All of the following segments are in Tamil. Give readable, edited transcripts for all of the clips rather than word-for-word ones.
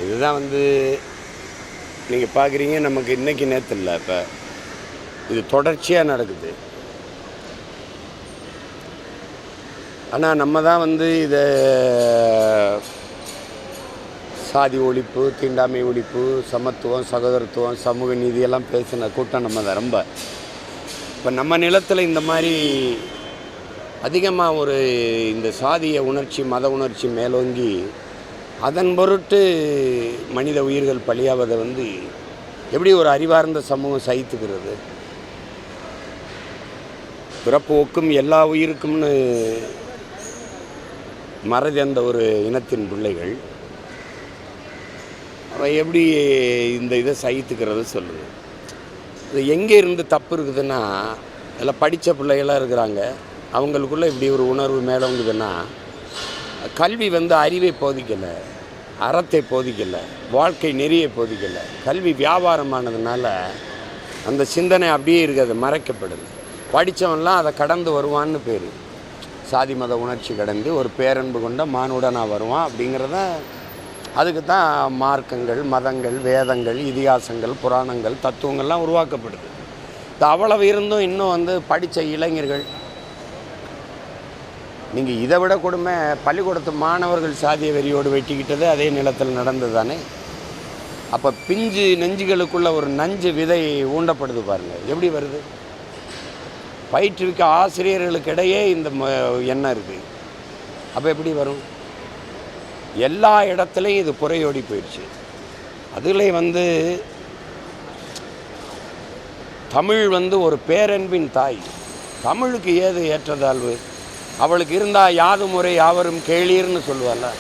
இதுதான் நீங்கள் பார்க்குறீங்க. நமக்கு இன்றைக்கி நேற்று இல்லை, இப்போ இது தொடர்ச்சியாக நடக்குது. ஆனால் நம்ம தான் இதை சாதி ஒழிப்பு, தீண்டாமை ஒழிப்பு, சமத்துவம், சகோதரத்துவம், சமூக நீதியெல்லாம் பேசின கூட்டம் நம்ம தான் ரொம்ப. இப்போ நம்ம நிலத்தில் இந்த மாதிரி அதிகமாக இந்த சாதிய உணர்ச்சி, மத உணர்ச்சி மேலோங்கி அதன் பொருட்டு மனித உயிர்கள் பலியாவதை எப்படி ஒரு அறிவார்ந்த சமூகம் சகித்துக்கிறது? பிறப்பு ஒக்கும் எல்லா உயிருக்கும்னு மறதி அந்த ஒரு இனத்தின் பிள்ளைகள் அவன் எப்படி இந்த இதை சகித்துக்கிறது சொல்லுது? இது எங்கே இருந்து தப்பு இருக்குதுன்னா, அதில் படித்த பிள்ளைகளாக இருக்கிறாங்க, அவங்களுக்குள்ளே இப்படி ஒரு உணர்வு மேலோங்குதுன்னா, கல்வி அறிவை போதிக்கலை, அறத்தை போதிக்கலை, வாழ்க்கை நெறியை போதிக்கலை. கல்வி வியாபாரமானதுனால அந்த சிந்தனை அப்படியே இருக்கிறது, மறைக்கப்படுது. படித்தவன்லாம் அதை கடந்து வருவான்னு பேர். சாதி மத உணர்ச்சி கடந்து ஒரு பேரன்பு கொண்ட மானுடனாக வருவான் அப்படிங்கிறத. அதுக்கு தான் மார்க்கங்கள், மதங்கள், வேதங்கள், இதிகாசங்கள், புராணங்கள், தத்துவங்கள்லாம் உருவாக்கப்படுது. இது அவ்வளவு இருந்தும் இன்னும் படித்த இளைஞர்கள், நீங்கள் இதை விட கொடுமை பள்ளிக்கூடத்து மாணவர்கள் சாதிய வெறியோடு வெட்டிக்கிட்டது அதே நிலத்தில் நடந்தது தானே. அப்போ பிஞ்சு நெஞ்சுகளுக்குள்ள ஒரு நஞ்சு விதை ஊண்டப்படுது பாருங்கள், எப்படி வருது? பயிற்றுவிக்க ஆசிரியர்களுக்கு இடையே இந்த எண்ணம் இருக்குது. அப்போ எப்படி வரும்? எல்லா இடத்துலையும் இது புறையோடி போயிடுச்சு. அதில் தமிழ் ஒரு பேரன்பின் தாய். தமிழுக்கு ஏது ஏற்றதாழ்வு? அவளுக்கு இருந்தால் யாது முறை யாவரும் கேளீர்னு சொல்லுவாளா?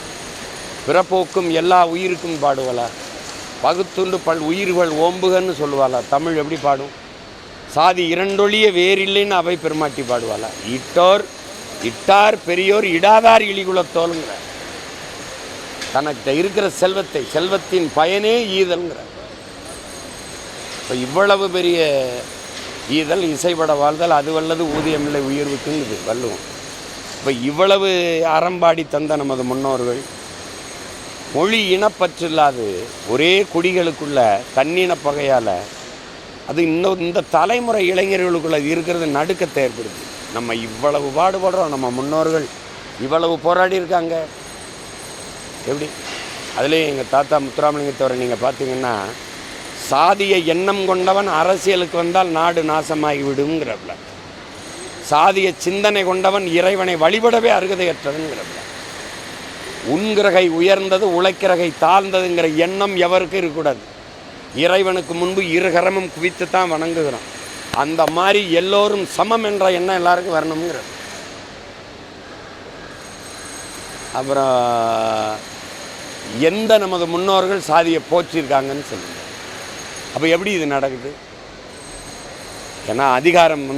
பிறப்போக்கும் எல்லா உயிருக்கும் பாடுவாளா? பகுத்துண்டு பல் உயிர்கள் ஓம்புகன்னு சொல்லுவாளா? தமிழ் எப்படி பாடும்? சாதி இரண்டொழிய வேறில்லைன்னு அவை பெருமாட்டி பாடுவாளா? இட்டார் பெரியோர் இடாதார் இழிகுலத்தோலுங்கிற. தனக்கிட்ட இருக்கிற செல்வத்தின் பயனே ஈதல்ங்கிற. இப்போ இவ்வளவு பெரிய ஈதல், இசைப்பட வாழ்தல், அது வல்லது ஊதியமில்லை உயர்வுக்குங்குது வள்ளுவம். இப்போ இவ்வளவு அறம்பாடி தந்த நமது முன்னோர்கள் மொழி இனப்பற்றில்லாது ஒரே குடிகளுக்குள்ள தன்னின பகையால் அது இன்னும் இந்த தலைமுறை இளைஞர்களுக்குள்ள இருக்கிறது நடுக்கத்தை ஏற்படுது. நம்ம இவ்வளவு பாடுபடுறோம், நம்ம முன்னோர்கள் இவ்வளவு போராடி இருக்காங்க. எப்படி? அதுலேயும் எங்கள் தாத்தா முத்துராமலிங்கத்தவரை நீங்கள் பார்த்தீங்கன்னா, சாதிய எண்ணம் கொண்டவன் அரசியலுக்கு வந்தால் நாடு நாசமாகி விடுங்கிறப்பல, சாதிய சிந்தனை கொண்டவன் இறைவனை வழிபடவே அருகதையற்றதுங்கிறப்பல, உண்கிரகை உயர்ந்தது உழைக்கிறகை தாழ்ந்ததுங்கிற எண்ணம் எவருக்கும் இருக்கக்கூடாது. இறைவனுக்கு முன்பு இருகரமும் குவித்து தான் வணங்குகிறோம். அந்த மாதிரி எல்லோரும் சமம் என்ற எண்ணம் எல்லாருக்கும் வரணுங்கிறது. அப்புறம் எந்த நமது முன்னோர்கள் சாதியை போற்றிருக்காங்கன்னு சொல்லுங்க. அப்போ எப்படி இது நடக்குது? ஏன்னா அதிகாரம்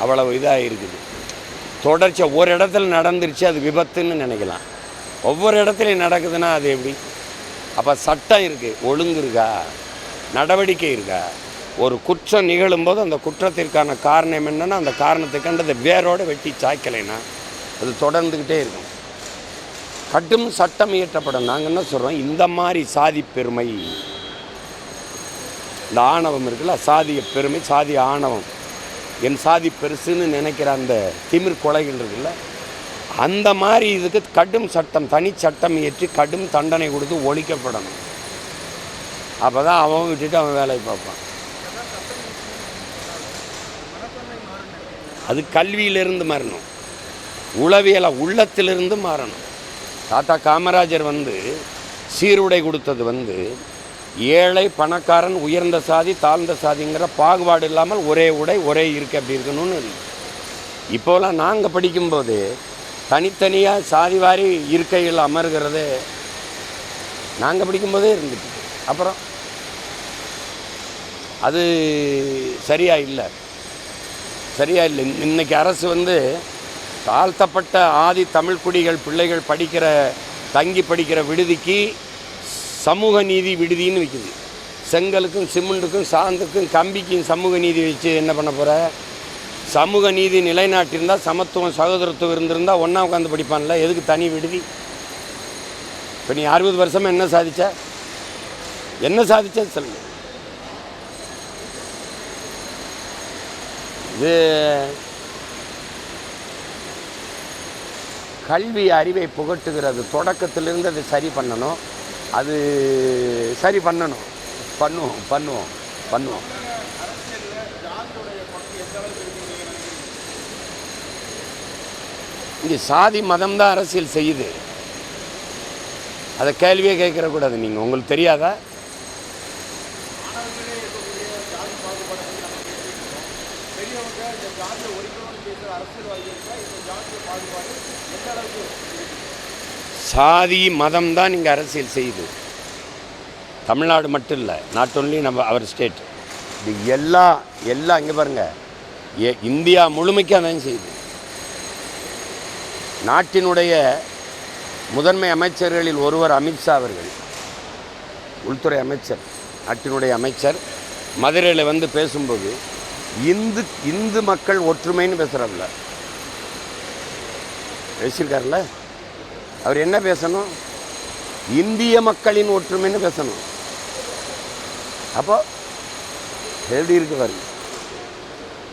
அவ்வளவு இதாக இருக்குது. தொடர்ச்சியாக ஒரு இடத்துல நடந்துருச்சு, அது விபத்துன்னு நினைக்கலாம். ஒவ்வொரு இடத்துலையும் நடக்குதுன்னா அது எப்படி? அப்போ சட்டம் இருக்குது, ஒழுங்கு இருக்கா, நடவடிக்கை இருக்கா? ஒரு குற்றம் நிகழும்போது அந்த குற்றத்திற்கான காரணம் என்னென்னா, அந்த காரணத்தை கண்டு அதை வேரோடு வெட்டி சாய்க்கலைன்னா அது தொடர்ந்துக்கிட்டே இருக்கும். கடும் சட்டம் இயற்றப்படும். நாங்கள் என்ன சொல்கிறோம், இந்த மாதிரி சாதி பெருமை, இந்த ஆணவம் இருக்குல்ல, சாதிய பெருமை, சாதிய ஆணவம், என் சாதி பெருசுன்னு நினைக்கிற அந்த திமிர் கொலைகள் இருக்குல்ல, அந்த மாதிரி இதுக்கு கடும் சட்டம், தனி சட்டம் இயற்றி கடும் தண்டனை கொடுத்து ஒழிக்கப்படணும். அப்போ தான் அவன் விட்டுட்டு அவன் வேலையை பார்ப்பான். அது கல்வியிலிருந்து மாறணும், உளவியலை உள்ளத்திலிருந்து மாறணும். தாத்தா காமராஜர் சீருடை கொடுத்தது ஏழை பணக்காரன், உயர்ந்த சாதி தாழ்ந்த சாதிங்கிற பாகுபாடு இல்லாமல் ஒரே உடை ஒரே இருக்கு அப்படி இருக்கணும்னு இல்லை. இப்போலாம் நாங்கள் படிக்கும்போது தனித்தனியாக சாதிவாரி இருக்கையில் அமர்கிறது நாங்கள் படிக்கும்போதே இருந்துட்டு. அப்புறம் அது சரியாக இல்லை. இன்றைக்கி அரசு தாழ்த்தப்பட்ட ஆதி தமிழ் குடிகள் பிள்ளைகள் தங்கி படிக்கிற விடுதிக்கு சமூக நீதி விடுதின்னு வைக்குது. செங்கலுக்கும் சிமெண்ட்டுக்கும் சாந்துக்கும் கம்பிக்கும் சமூக நீதி வச்சு என்ன பண்ண போகிற? சமூக நீதி நிலைநாட்டியிருந்தால், சமத்துவம் சகோதரத்துவம் இருந்திருந்தால் ஒன்றா உட்காந்து படிப்பான்ல, எதுக்கு தனி விடுதி? இப்போ நீ 60 வருஷமாக என்ன சாதிச்ச? என்ன சாதிச்ச சொல்லுங்க. இது கல்வி அறிவை புகட்டுகிறது. தொடக்கத்திலிருந்து அதை சரி பண்ணணும். அது சரி பண்ணணும். பண்ணுவோம். இங்கே சாதி மதம் தான் அரசியல் செய்யுது. அதை கேள்வியே கேட்கக்கூடாது. நீங்கள் உங்களுக்கு தெரியாதா? சாதி மதம் தான் இங்கே அரசியல் செய்யுது. தமிழ்நாடு மட்டும் இல்லை, நாட் ஒன்லி நம்ம அவர் ஸ்டேட். இது எல்லாம் இங்கே பாருங்கள், இந்தியா முழுமைக்காக தான் செய்யுது. நாட்டினுடைய முதன்மை அமைச்சர்களில் ஒருவர் அமித்ஷா அவர்கள், உள்துறை அமைச்சர், நாட்டினுடைய அமைச்சர், மதுரையில் வந்து பேசும்போது இந்து மக்கள் ஒற்றுமைன்னு பேசுகிறார்ல, பேசியிருக்காருல்ல. அவர் என்ன பேசணும்? இந்திய மக்களின் ஒற்றுமைன்னு பேசணும். அப்போ எப்படி இருக்கு பாருங்க.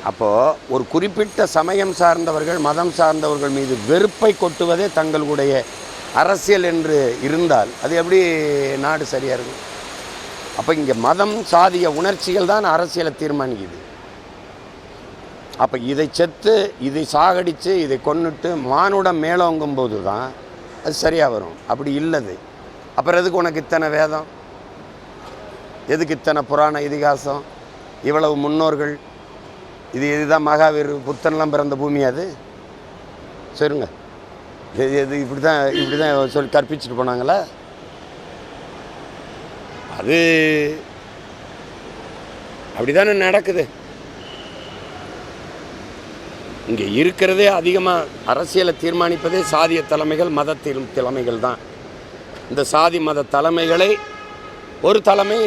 அப்போது ஒரு குறிப்பிட்ட சமயம் சார்ந்தவர்கள், மதம் சார்ந்தவர்கள் மீது வெறுப்பை கொட்டுவதே தங்களுடைய அரசியல் என்று இருந்தால் அது எப்படி நாடு சரியாக இருக்கும்? அப்போ இங்கே மதம் சாதிய உணர்ச்சிகள் தான் அரசியலை தீர்மானிக்குது. அப்போ இதை செத்து, இதை சாகடித்து, இதை கொன்னுட்டு மானுடம் மேலோங்கும் போது தான் அது சரியாக வரும். அப்படி இல்லது. அப்புறம் எதுக்கு உனக்கு இத்தனை வேதம், எதுக்கு இத்தனை புராண இதிகாசம், இவ்வளவு முன்னோர்கள், இதுதான் மகாவீர் புத்தன்லாம் பிறந்த பூமி அது? சரிங்க, இது இப்படி தான் சொல்லி கற்பிச்சுட்டு போனாங்களா? அது அப்படி தானே நடக்குது. இங்கே இருக்கிறதே அதிகமாக அரசியலை தீர்மானிப்பதே சாதிய தலைமைகள், மத தலைமைகள் தான். இந்த சாதி மத தலைமைகளை ஒரு தலைமை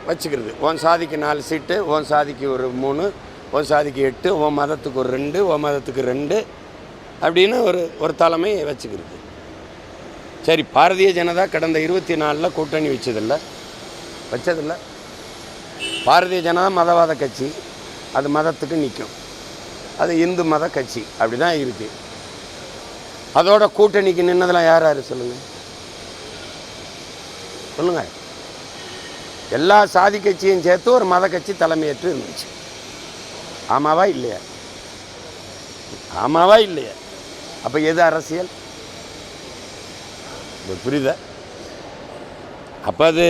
வச்சுக்கிறது. உன் சாதிக்கு 4 சீட்டு, உன் சாதிக்கு ஒரு 3, உன் சாதிக்கு 8, உன் மதத்துக்கு ஒரு 2, உன் மதத்துக்கு 2 அப்படின்னு ஒரு தலைமை வச்சுக்கிறது. சரி, பாரதிய ஜனதா கடந்த 24 கூட்டணி வச்சதில்லை. பாரதிய ஜனதா மதவாத கட்சி, அது மதத்துக்கு நிற்கும். அது இந்து மத கட்சி, அப்படி தான் இருக்குது. அதோட கூட்டணிக்கு நின்னதெல்லாம் யார் சொல்லுங்கள். எல்லா சாதி கட்சியும் சேர்த்து ஒரு மத கட்சி தலைமையேற்று இருந்துச்சு. ஆமாவா இல்லையா? அப்போ எது அரசியல்? புரியுதா? அப்போ அது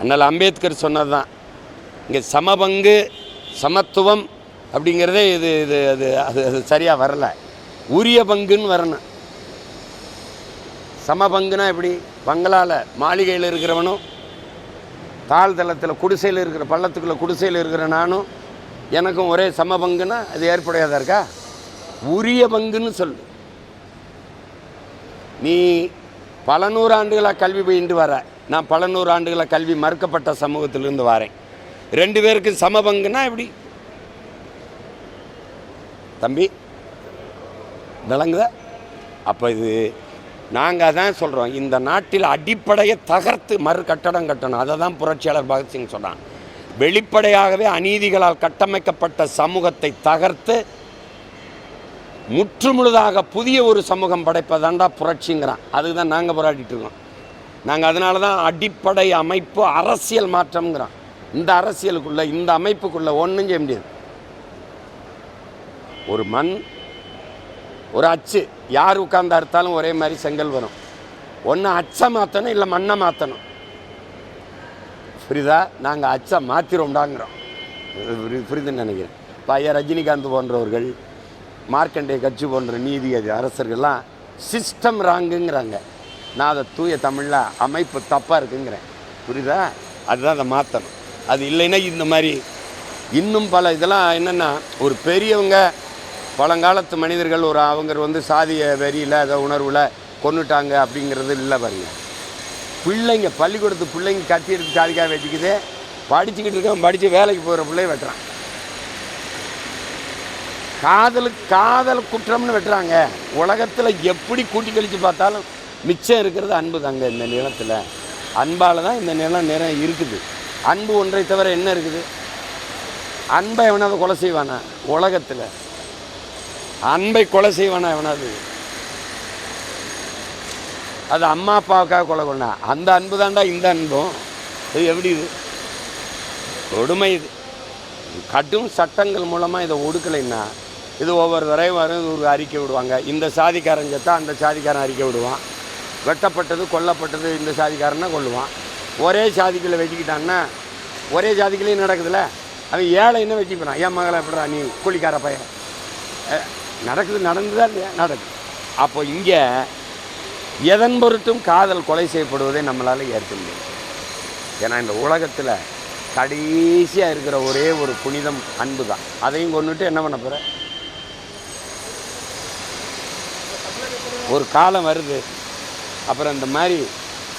அண்ணல் அம்பேத்கர் சொன்னது தான். இங்கே சமபங்கு, சமத்துவம் அப்படிங்கிறதே அது சரியாக வரல. உரிய பங்குன்னு வரணும். சமபங்குனா எப்படி? பங்களாவில் மாளிகையில் இருக்கிறவனும், தாழ்தளத்தில் குடிசையில் இருக்கிற, பள்ளத்துக்குள்ளே குடிசையில் இருக்கிற நானும் எனக்கும் ஒரே சமபங்குன்னா அது ஏற்புடையதாக இருக்கா? உரிய பங்குன்னு சொல்லு. நீ பல 100 ஆண்டுகளாக கல்வி பயின்று வர, நான் பல 100 ஆண்டுகளாக கல்வி மறுக்கப்பட்ட சமூகத்திலிருந்து வரேன். 2 பேருக்கு சமபங்குன்னா எப்படி தம்பி? விளங்குதா? அப்போ இது நாங்கள் தான் சொல்கிறோம், இந்த நாட்டில் அடிப்படையை தகர்த்து மறு கட்டடம் கட்டணும். அதை தான் புரட்சியாளர் பகத்சிங் சொன்னான். வெளிப்படையாகவே அநீதிகளால் கட்டமைக்கப்பட்ட சமூகத்தை தகர்த்து முற்றுமுழுதாக புதிய ஒரு சமூகம் படைப்பதாண்டா புரட்சிங்கிறான். அதுக்கு தான் நாங்கள் போராடிட்டு இருக்கோம். நாங்கள் அதனால தான் அடிப்படை அமைப்பு அரசியல் மாற்றம்ங்கிறோம். இந்த அரசியலுக்குள்ளே, இந்த அமைப்புக்குள்ளே ஒன்றும் செய்ய முடியாது. ஒரு மண், ஒரு அச்சு, யார் உட்கார்ந்து அறுத்தாலும் ஒரே மாதிரி செங்கல் வரும். ஒன்று அச்சை மாற்றணும், இல்லை மண்ணை மாற்றணும். புரியுதா? நாங்கள் அச்சை மாற்றிரோம்டாங்கிறோம். புரியுதுன்னு நினைக்கிறேன். இப்போ ஐயா ரஜினிகாந்த் போன்றவர்கள், மார்க்கண்டே கட்சி போன்ற நீதி அரசர்கள்லாம் சிஸ்டம் ராங்குங்கிறாங்க. நான் அதை தூய தமிழில் அமைப்பு தப்பாக இருக்குங்கிறேன். புரியுதா? அதுதான் அதை மாற்றணும். அது இல்லைன்னா இந்த மாதிரி இன்னும் பல இதெல்லாம் என்னென்னா, ஒரு பெரியவங்க பழங்காலத்து மனிதர்கள் அவங்க சாதிய வெறியில் அதை உணர்வில் கொண்டுட்டாங்க அப்படிங்கிறது இல்லை பாருங்க. பிள்ளைங்க பள்ளிக்கூடத்து பிள்ளைங்க கத்தி எடுத்து சாதிக்காக வச்சுக்கிது, படிச்சுக்கிட்டு இருக்கான், படித்து வேலைக்கு போகிற பிள்ளைய வெட்டுறான். காதல் குற்றம்னு வெட்டுறாங்க. உலகத்தில் எப்படி கூட்டி கழித்து பார்த்தாலும் மிச்சம் இருக்கிறது அன்பு தாங்க. இந்த நிலத்தில் அன்பால் தான் இந்த நிலம் நிறைய இருக்குது. அன்பு ஒன்றை தவிர என்ன இருக்குது? அன்பை எவனாவது கொலை செய்வானா? உலகத்தில் அன்பை கொலை செய்வானா எவனாவது? அது அம்மா அப்பாவுக்காக கொலை பண்ணா அந்த அன்பு தாண்டா இந்த அன்பும். இது எப்படி? இது கொடுமை. இது கடும் சட்டங்கள் மூலமாக இதை ஒடுக்கலைன்னா இது ஒவ்வொரு தடவையும் வரும். ஒரு அறிக்கை விடுவாங்க, இந்த சாதிக்காரன் செத்தா அந்த சாதிக்காரன் அறிக்கை விடுவான். வெட்டப்பட்டது கொல்லப்பட்டது இந்த சாதிக்காரன்னா கொல்லுவான். ஒரே சாதிக்குள்ளே வெட்டிக்கிட்டான்னா ஒரே ஜாதிக்குள்ளேயும் நடக்குதுல்ல. அவன் ஏழைன்னு வெட்டிக்கிறான். என் மகளை எப்படா நீ கூலிக்கார பையன் நடந்துதான் இல்லையா? நடக்குது. அப்போ இங்கே எதன் பொருட்டும் காதல் கொலை செய்யப்படுவதை நம்மளால் ஏற்க முடியும். ஏன்னா இந்த உலகத்தில் கடைசியாக இருக்கிற ஒரே ஒரு புனிதம் அன்பு தான். அதையும் கொண்டுட்டு என்ன பண்ண போகிற? ஒரு காலம் வருது, அப்புறம் இந்த மாதிரி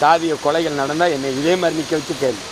சாதிய கொலைகள் நடந்தால் என்னை இதே மாதிரி நிற்க வச்சு கேள்வி.